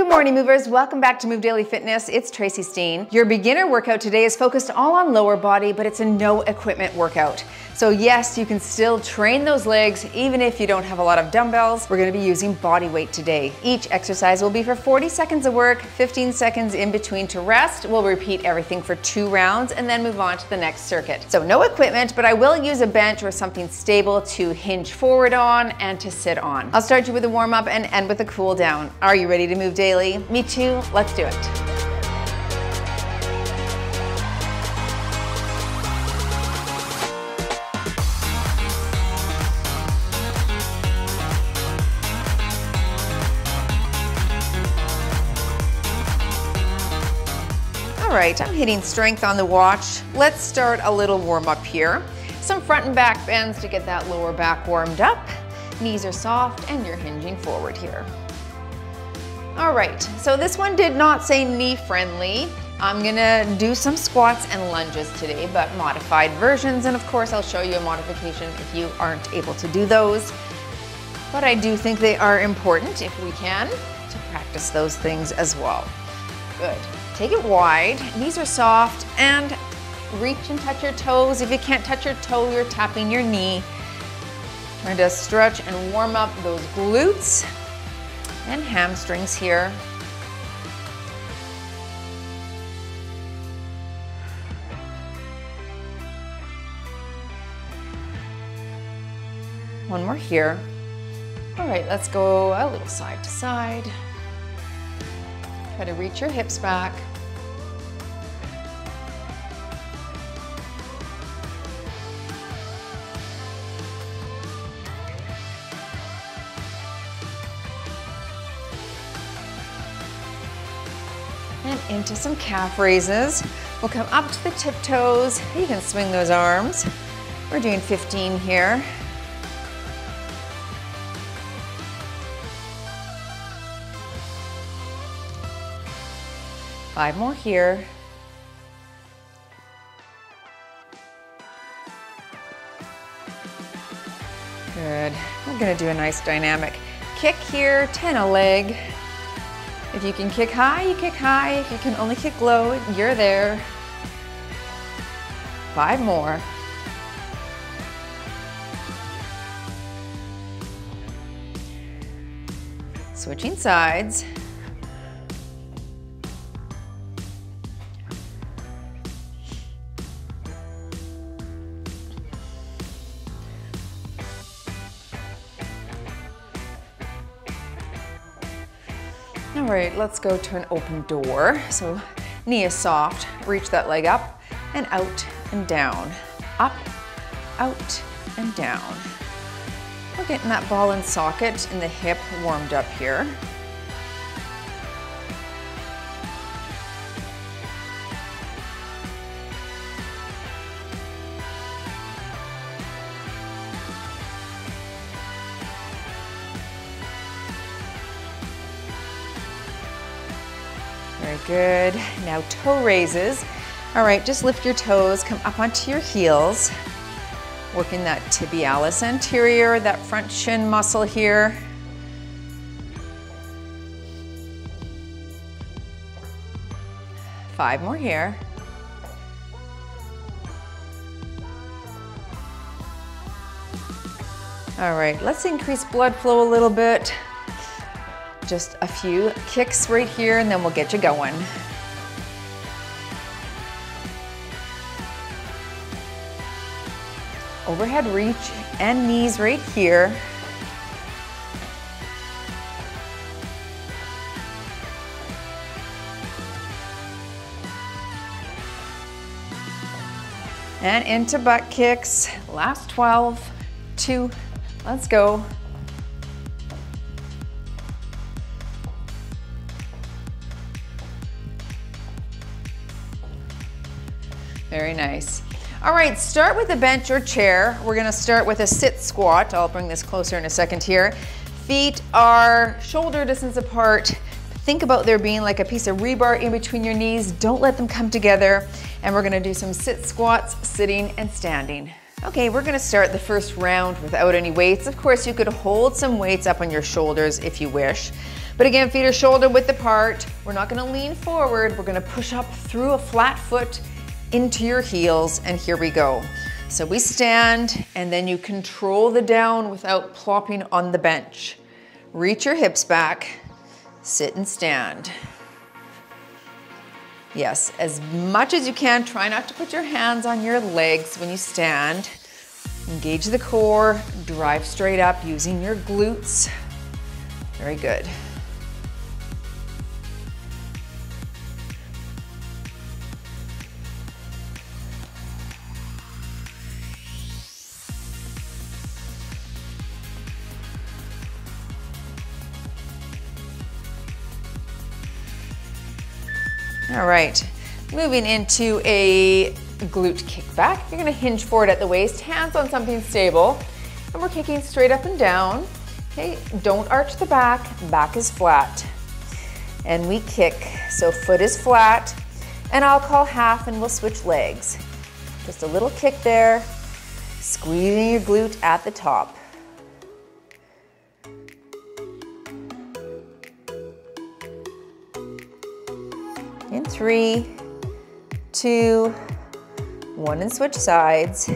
Good morning, movers. Welcome back to Move Daily Fitness. It's Tracy Steen. Your beginner workout today is focused all on lower body, but it's a no equipment workout. So yes, you can still train those legs even if you don't have a lot of dumbbells. We're going to be using body weight today. Each exercise will be for 40 seconds of work, 15 seconds in between to rest. We'll repeat everything for 2 rounds and then move on to the next circuit. So no equipment, but I will use a bench or something stable to hinge forward on and to sit on. I'll start you with a warm up and end with a cool down. Are you ready to move daily? Me too. Let's do it. All right, I'm hitting strength on the watch. Let's start a little warm up here. Some front and back bends to get that lower back warmed up. Knees are soft and you're hinging forward here. All right, so this one did not say knee friendly. I'm gonna do some squats and lunges today, but modified versions. And of course, I'll show you a modification if you aren't able to do those. But I do think they are important, if we can, to practice those things as well. Good. Take it wide, knees are soft, and reach and touch your toes. If you can't touch your toe, you're tapping your knee. Trying to stretch and warm up those glutes and hamstrings here. One more here. All right, let's go a little side to side. Try to reach your hips back. And into some calf raises. We'll come up to the tiptoes. You can swing those arms. We're doing 15 here. Five more here. Good. We're gonna do a nice dynamic kick here, 10 a leg. If you can kick high, you kick high. If you can only kick low, you're there. 5 more. Switching sides. All right, let's go to an open door. So knee is soft, reach that leg up and out and down. Up, out, and down. We're getting that ball and socket in the hip warmed up here. Very good. Now toe raises. All right, just lift your toes, come up onto your heels. Working that tibialis anterior, that front shin muscle here. Five more here. All right, let's increase blood flow a little bit. Just a few kicks right here and then we'll get you going. Overhead reach and knees right here. And into butt kicks. Last 12, 2, let's go. Very nice. All right, start with a bench or chair. We're gonna start with a sit squat. I'll bring this closer in a second here. Feet are shoulder distance apart. Think about there being like a piece of rebar in between your knees. Don't let them come together. And we're gonna do some sit squats, sitting and standing. Okay, we're gonna start the first round without any weights. Of course, you could hold some weights up on your shoulders if you wish, But again, feet are shoulder width apart. We're not gonna lean forward. We're gonna push up through a flat foot into your heels, and here we go. So we stand, and then you control the down without plopping on the bench. Reach your hips back, sit and stand. Yes, as much as you can, try not to put your hands on your legs when you stand. Engage the core, drive straight up using your glutes. Very good. All right, moving into a glute kickback. You're gonna hinge forward at the waist, hands on something stable, and we're kicking straight up and down. Okay, don't arch the back, back is flat. And we kick, so foot is flat, and I'll call half and we'll switch legs. Just a little kick there, squeezing your glute at the top. In 3, 2, 1, and switch sides.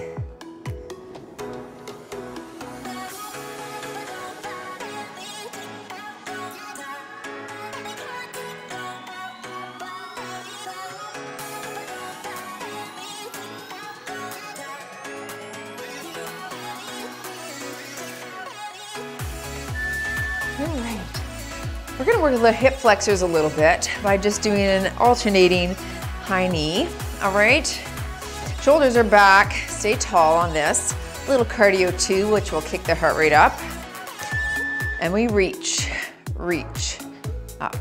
All right. We're gonna work the hip flexors a little bit by just doing an alternating high knee, all right? Shoulders are back, stay tall on this. A little cardio too, which will kick the heart rate up. And we reach, reach, up.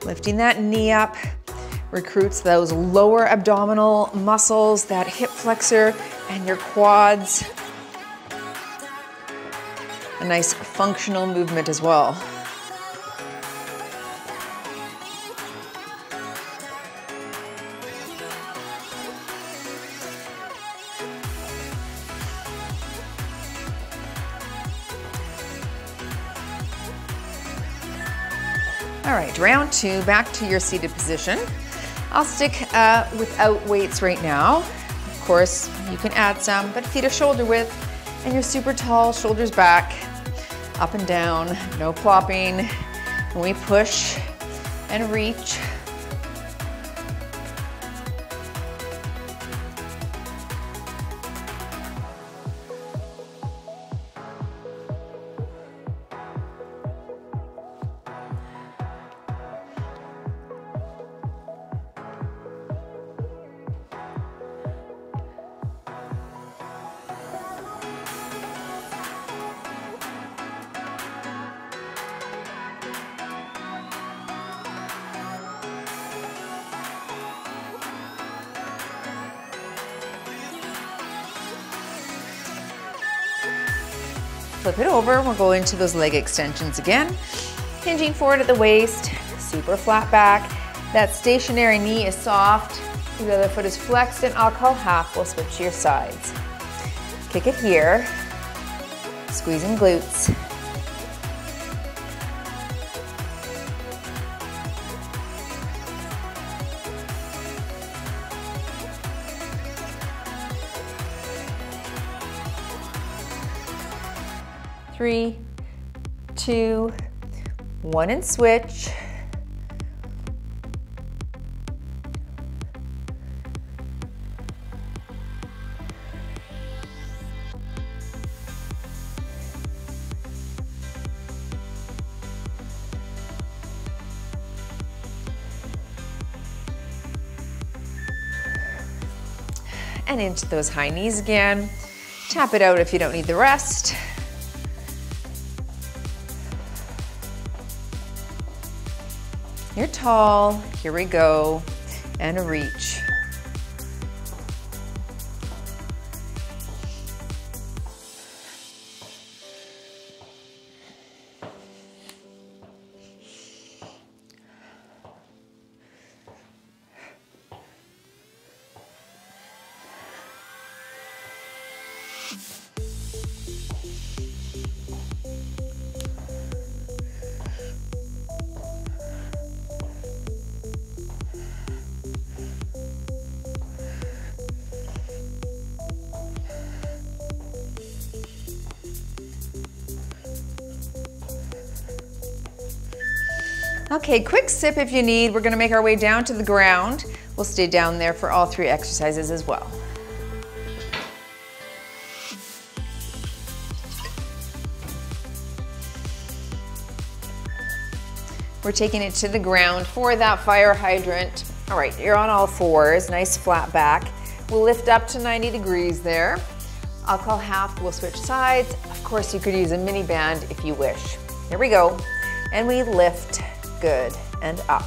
Lifting that knee up. Recruits those lower abdominal muscles, that hip flexor and your quads. A nice functional movement as well. All right, round 2, back to your seated position. I'll stick without weights right now. Of course, you can add some, but feet are shoulder width and you're super tall, shoulders back, up and down, no plopping. And we push and reach. Flip it over, we'll go into those leg extensions again. Hinging forward at the waist, super flat back. That stationary knee is soft, the other foot is flexed, and I'll call half, we'll switch to your sides. Kick it here, squeezing glutes. Three, 2, 1, and switch. And into those high knees again. Tap it out if you don't need the rest. You're tall, here we go, and a reach. Okay, quick sip if you need. We're gonna make our way down to the ground. We'll stay down there for all 3 exercises as well. We're taking it to the ground for that fire hydrant. All right, you're on all 4s, nice flat back. We'll lift up to 90 degrees there. I'll call half, we'll switch sides. Of course, you could use a mini band if you wish. Here we go. And we lift, good, and up.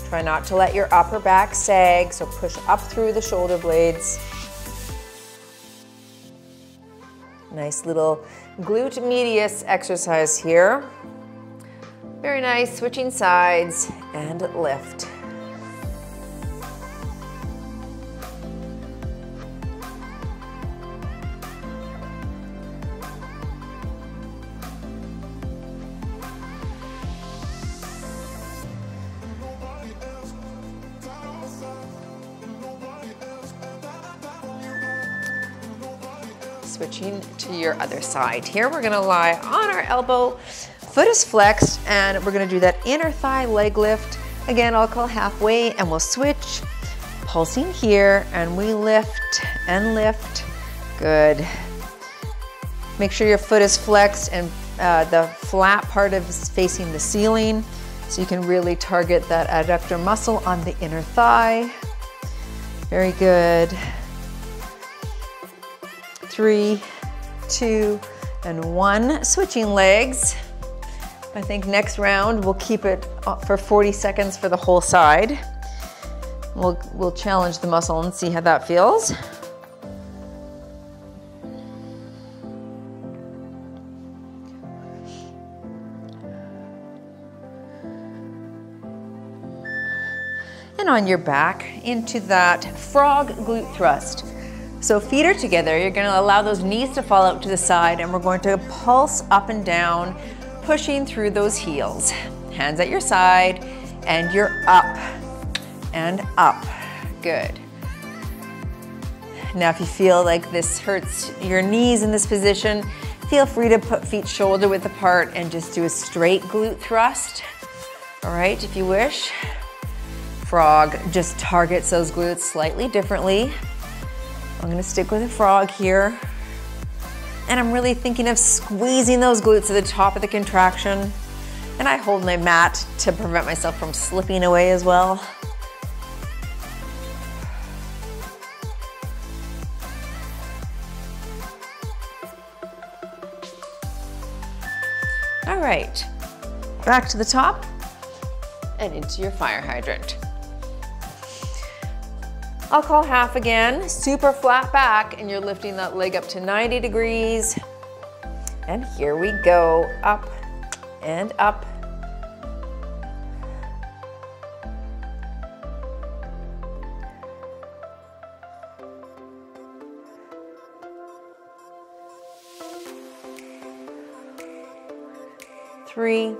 Try not to let your upper back sag, so push up through the shoulder blades. Nice little glute medius exercise here. Very nice, switching sides and lift. Switching to your other side. Here we're gonna lie on our elbow, foot is flexed, and we're gonna do that inner thigh leg lift. Again, I'll call halfway and we'll switch. Pulsing here, and we lift and lift. Good. Make sure your foot is flexed and the flat part is facing the ceiling, so you can really target that adductor muscle on the inner thigh. Very good. 3, 2, and 1. Switching legs. I think next round we'll keep it for 40 seconds for the whole side. We'll challenge the muscle and see how that feels. And on your back into that frog glute thrust. So feet are together, you're gonna allow those knees to fall out to the side, and we're going to pulse up and down, pushing through those heels. Hands at your side, and you're up and up. Good. Now if you feel like this hurts your knees in this position, feel free to put feet shoulder width apart and just do a straight glute thrust. All right, if you wish. Frog just targets those glutes slightly differently. I'm gonna stick with a frog here. And I'm really thinking of squeezing those glutes to the top of the contraction. And I hold my mat to prevent myself from slipping away as well. All right, back to the top and into your fire hydrant. I'll call half again, super flat back, and you're lifting that leg up to 90 degrees. And here we go, up and up. Three,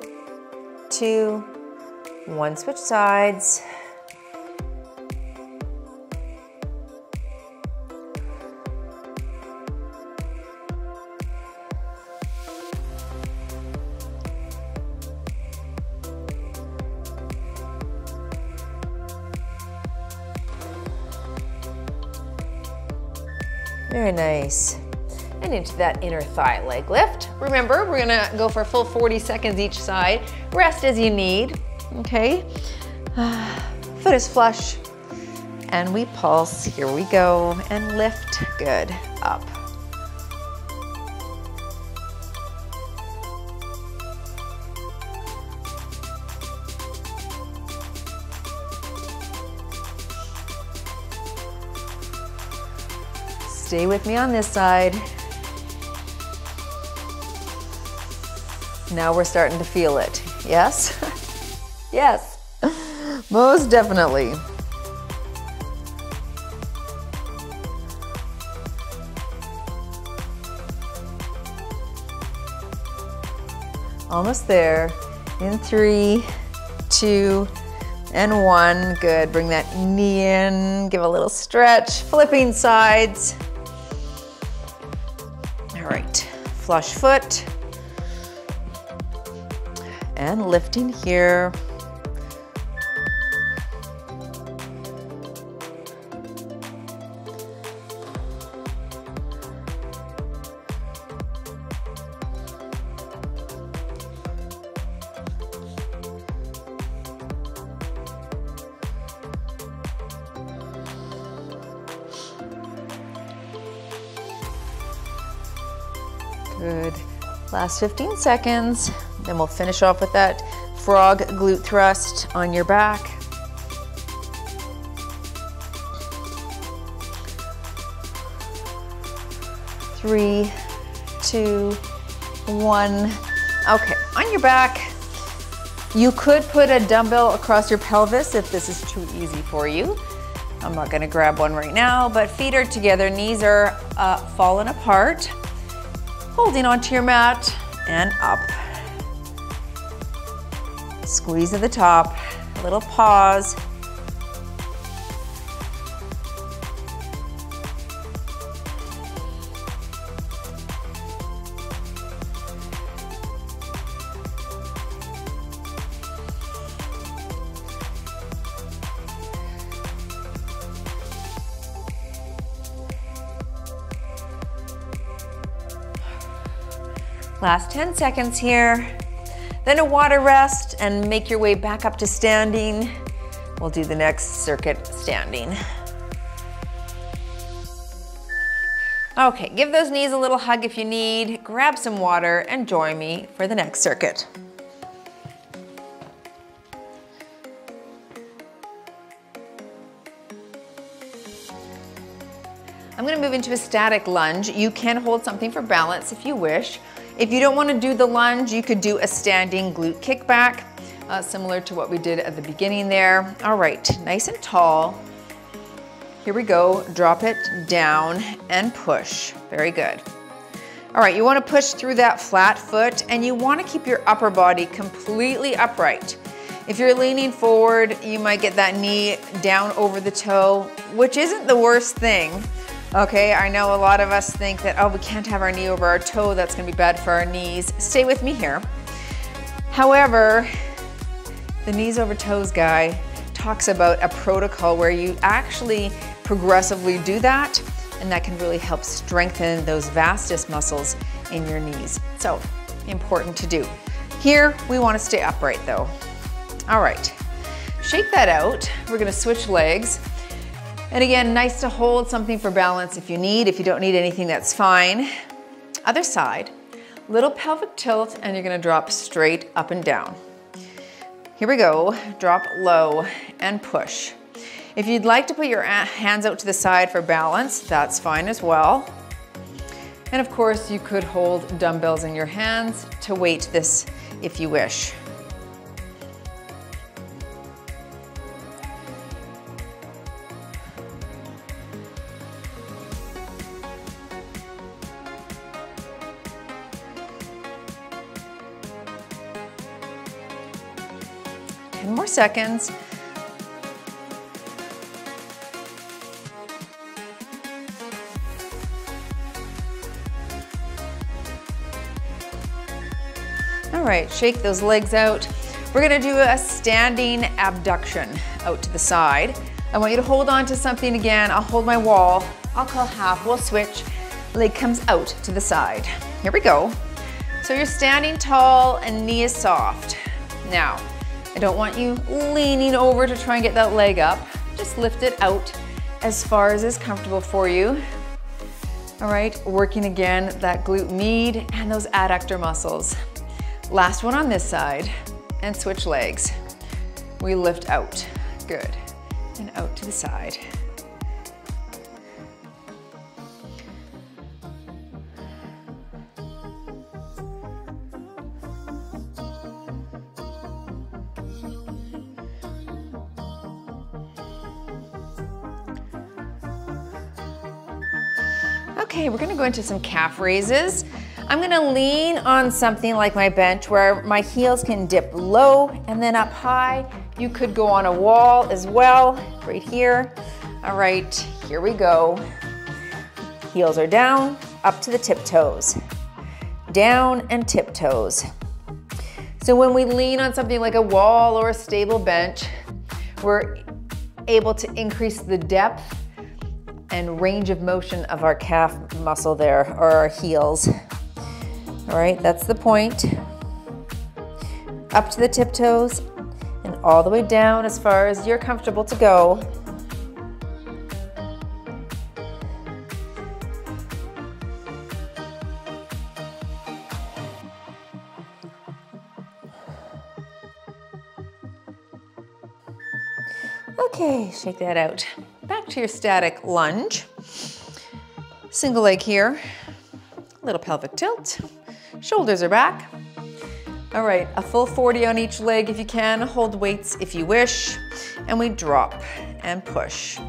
2, 1, switch sides. Very nice. And into that inner thigh leg lift. Remember, we're gonna go for a full 40 seconds each side. Rest as you need, okay? Foot is flush. And we pulse, here we go, and lift, good, up. Stay with me on this side. Now we're starting to feel it. Yes? Yes, most definitely. Almost there. In 3, 2, and 1. Good. Bring that knee in. Give a little stretch. Flipping sides. All right. Flush foot. And lifting here. Good. Last 15 seconds. Then we'll finish off with that frog glute thrust on your back. Three, 2, 1. Okay, on your back. You could put a dumbbell across your pelvis if this is too easy for you. I'm not gonna grab one right now, but feet are together, knees are fallen apart. Holding onto your mat and up. Squeeze at the top, a little pause. Last 10 seconds here. Then a water rest and make your way back up to standing. We'll do the next circuit standing. Okay, give those knees a little hug if you need. Grab some water and join me for the next circuit. I'm gonna move into a static lunge. You can hold something for balance if you wish. If you don't want to do the lunge, you could do a standing glute kickback, similar to what we did at the beginning there. All right, nice and tall. Here we go, drop it down and push. Very good. All right, you want to push through that flat foot and you want to keep your upper body completely upright. If you're leaning forward, you might get that knee down over the toe, which isn't the worst thing. Okay, I know a lot of us think that, oh, we can't have our knee over our toe, that's gonna be bad for our knees. Stay with me here. However, the knees over toes guy talks about a protocol where you actually progressively do that, and that can really help strengthen those vastus muscles in your knees. So, important to do. Here, we wanna stay upright though. All right, shake that out. We're gonna switch legs. And again, nice to hold something for balance if you need. If you don't need anything, that's fine. Other side, little pelvic tilt, and you're gonna drop straight up and down. Here we go, drop low and push. If you'd like to put your hands out to the side for balance, that's fine as well. And of course, you could hold dumbbells in your hands to weight this if you wish. More seconds. All right, shake those legs out. We're gonna do a standing abduction out to the side. I want you to hold on to something again. I'll hold my wall. I'll call half, we'll switch. Leg comes out to the side. Here we go. So you're standing tall and knee is soft. Now, I don't want you leaning over to try and get that leg up. Just lift it out as far as is comfortable for you. All right, working again that glute med and those adductor muscles. Last one on this side and switch legs. We lift out, good, and out to the side. Okay, we're gonna go into some calf raises. I'm gonna lean on something like my bench where my heels can dip low and then up high. You could go on a wall as well, right here. All right, here we go. Heels are down, up to the tiptoes. Down and tiptoes. So when we lean on something like a wall or a stable bench, we're able to increase the depth and range of motion of our calf muscle there, or our heels. All right, that's the point. Up to the tiptoes and all the way down as far as you're comfortable to go. Okay, shake that out. Back to your static lunge. Single leg here, little pelvic tilt. Shoulders are back. All right, a full 40 on each leg if you can. Hold weights if you wish. And we drop and push.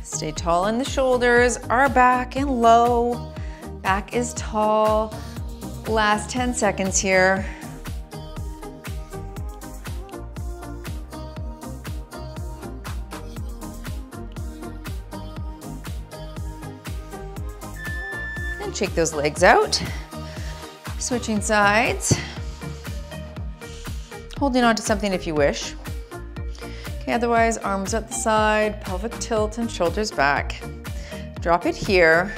Stay tall in the shoulders, our back and low. Back is tall. Last 10 seconds here. And shake those legs out. Switching sides. Holding on to something if you wish. Okay, otherwise, arms at the side, pelvic tilt and shoulders back. Drop it here.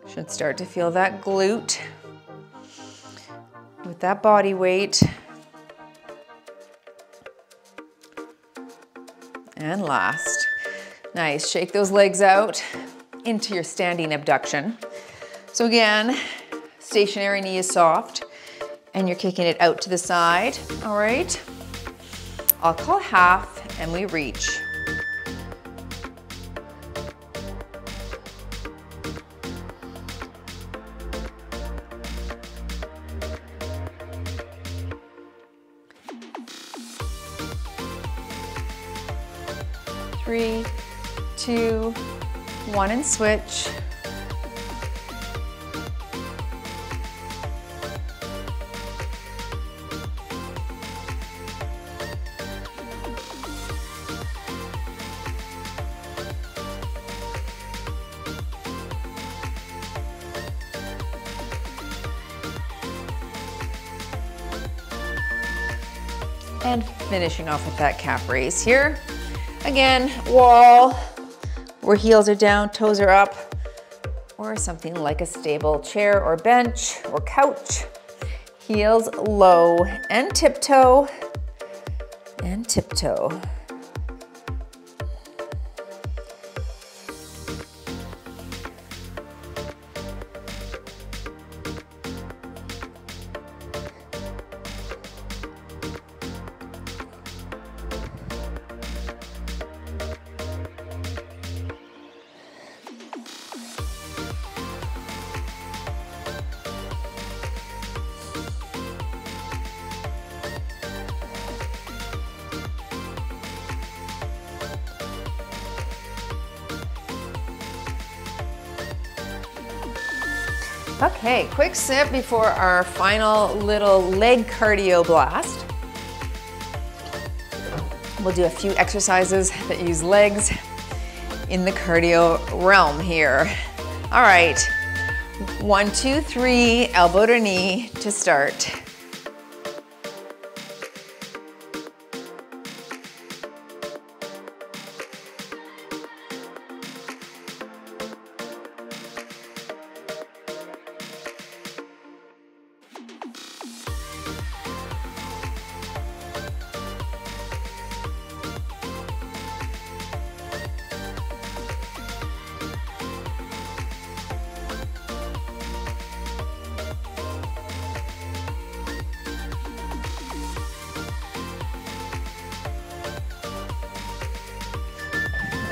Should start to feel that glute with that body weight. And last. Nice, shake those legs out into your standing abduction. So again, stationary knee is soft and you're kicking it out to the side. All right, I'll call half and we reach. Three, two, one, and switch. And finishing off with that calf raise here. Again, wall, where heels are down, toes are up, or something like a stable chair or bench or couch. Heels low and tiptoe and tiptoe. Okay, quick sip before our final little leg cardio blast. We'll do a few exercises that use legs in the cardio realm here. All right, 1, 2, 3, elbow to knee to start.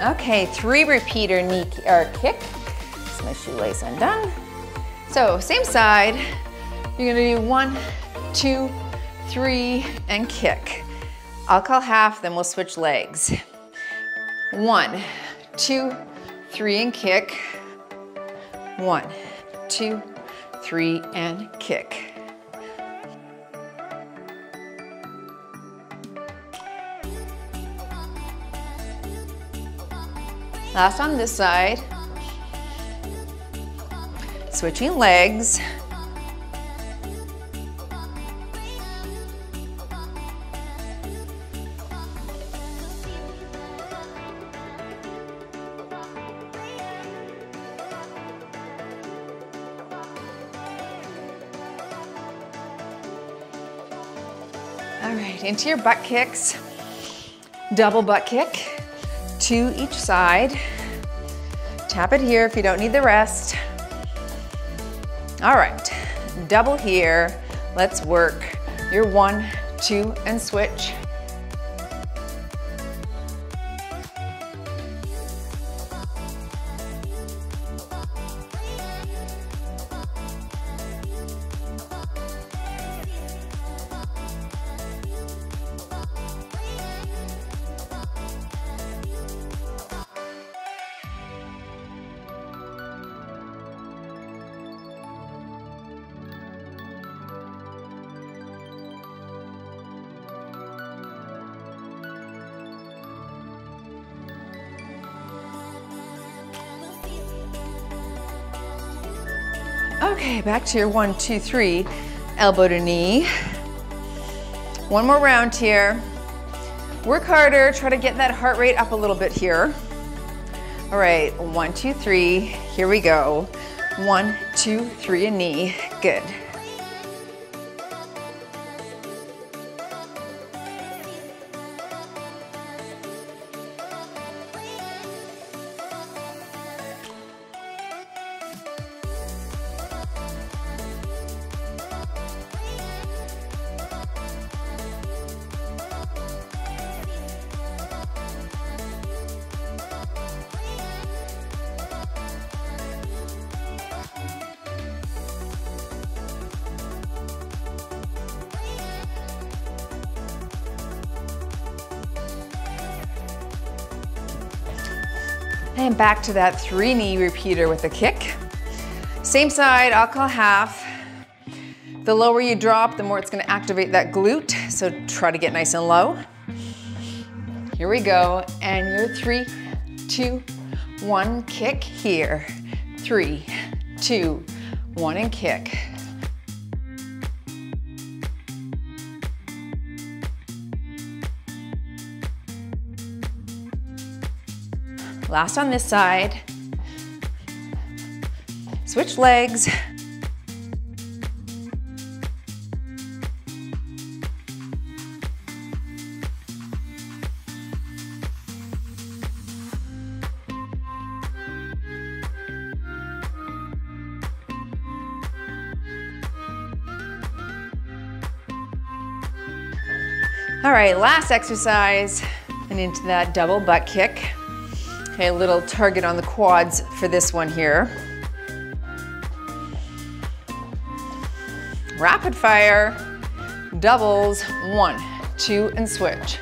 Okay, 3 repeater knee or kick. That's my shoelace undone. So same side, you're gonna do 1, 2, 3, and kick. I'll call half, then we'll switch legs. 1, 2, 3, and kick. 1, 2, 3, and kick. Last on this side. Switching legs. All right, into your butt kicks. Double butt kick, 2 each side. Tap it here if you don't need the rest. All right, double here. Let's work your 1, 2, and switch. Okay, back to your 1, 2, 3, elbow to knee. One more round here. Work harder, try to get that heart rate up a little bit here. All right, 1, 2, 3, here we go. 1, 2, 3, and knee, good. And back to that 3 knee repeater with a kick. Same side, I'll call half. The lower you drop, the more it's gonna activate that glute, so try to get nice and low. Here we go, and your 3, 2, 1, kick here. 3, 2, 1, and kick. Last on this side. Switch legs. All right, last exercise, and into that double butt kick. Okay, a little target on the quads for this one here. Rapid fire, doubles, 1, 2, and switch.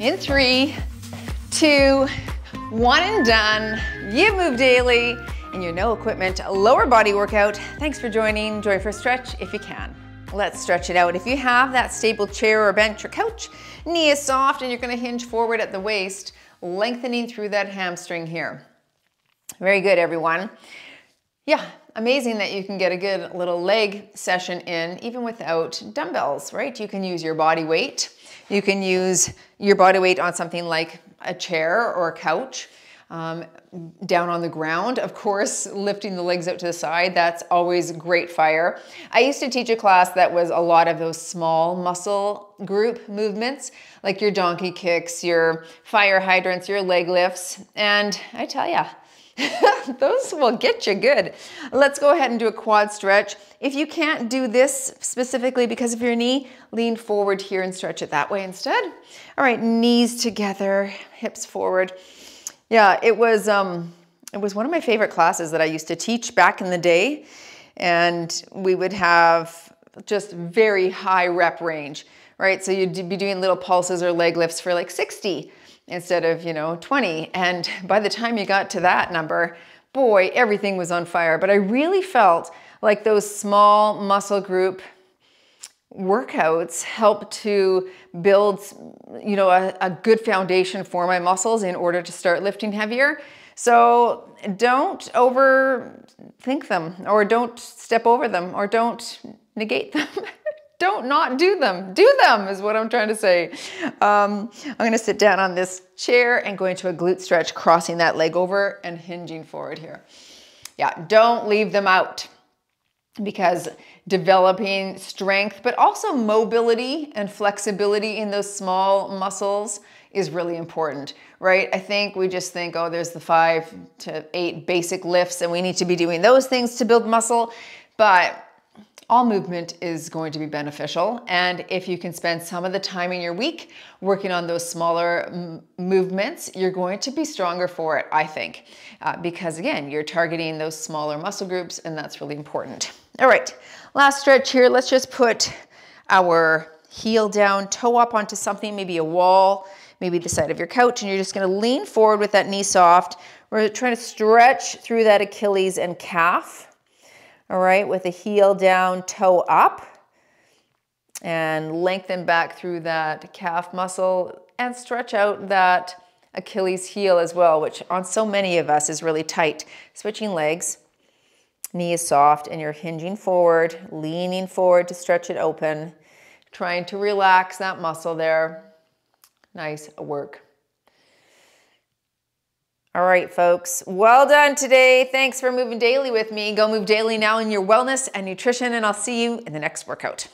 In 3, 2, 1, and done. You move daily in your no equipment lower body workout. Thanks for joining. Join for a stretch if you can. Let's stretch it out. If you have that stable chair or bench or couch, knee is soft and you're gonna hinge forward at the waist, lengthening through that hamstring here. Very good, everyone. Yeah, amazing that you can get a good little leg session in even without dumbbells, right? You can use your body weight. You can use your body weight on something like a chair or a couch, down on the ground. Of course, lifting the legs out to the side, that's always great fire. I used to teach a class that was a lot of those small muscle group movements, like your donkey kicks, your fire hydrants, your leg lifts, and I tell ya, those will get you good. Let's go ahead and do a quad stretch. If you can't do this specifically because of your knee, lean forward here and stretch it that way instead. All right, knees together, hips forward. Yeah, it was one of my favorite classes that I used to teach back in the day, and we would have just very high rep range, right? So you'd be doing little pulses or leg lifts for like 60 instead of, 20. And by the time you got to that number, boy, everything was on fire. But I really felt like those small muscle group workouts help to build, a good foundation for my muscles in order to start lifting heavier. So don't overthink them, or don't step over them, or don't negate them. Don't not do them. Do them is what I'm trying to say. I'm going to sit down on this chair and go into a glute stretch, crossing that leg over and hinging forward here. Yeah, don't leave them out, because developing strength, but also mobility and flexibility in those small muscles is really important, right? I think we just think, oh, there's the 5 to 8 basic lifts and we need to be doing those things to build muscle, but all movement is going to be beneficial. And if you can spend some of the time in your week working on those smaller movements, you're going to be stronger for it, I think, because again, you're targeting those smaller muscle groups, and that's really important. All right, last stretch here. Let's just put our heel down, toe up onto something, maybe a wall, maybe the side of your couch, and you're just gonna lean forward with that knee soft. We're trying to stretch through that Achilles and calf. All right, with the heel down, toe up, and lengthen back through that calf muscle and stretch out that Achilles heel as well, which on so many of us is really tight. Switching legs, knee is soft, and you're hinging forward, leaning forward to stretch it open, trying to relax that muscle there. Nice work. All right, folks, well done today. Thanks for moving daily with me. Go move daily now in your wellness and nutrition, and I'll see you in the next workout.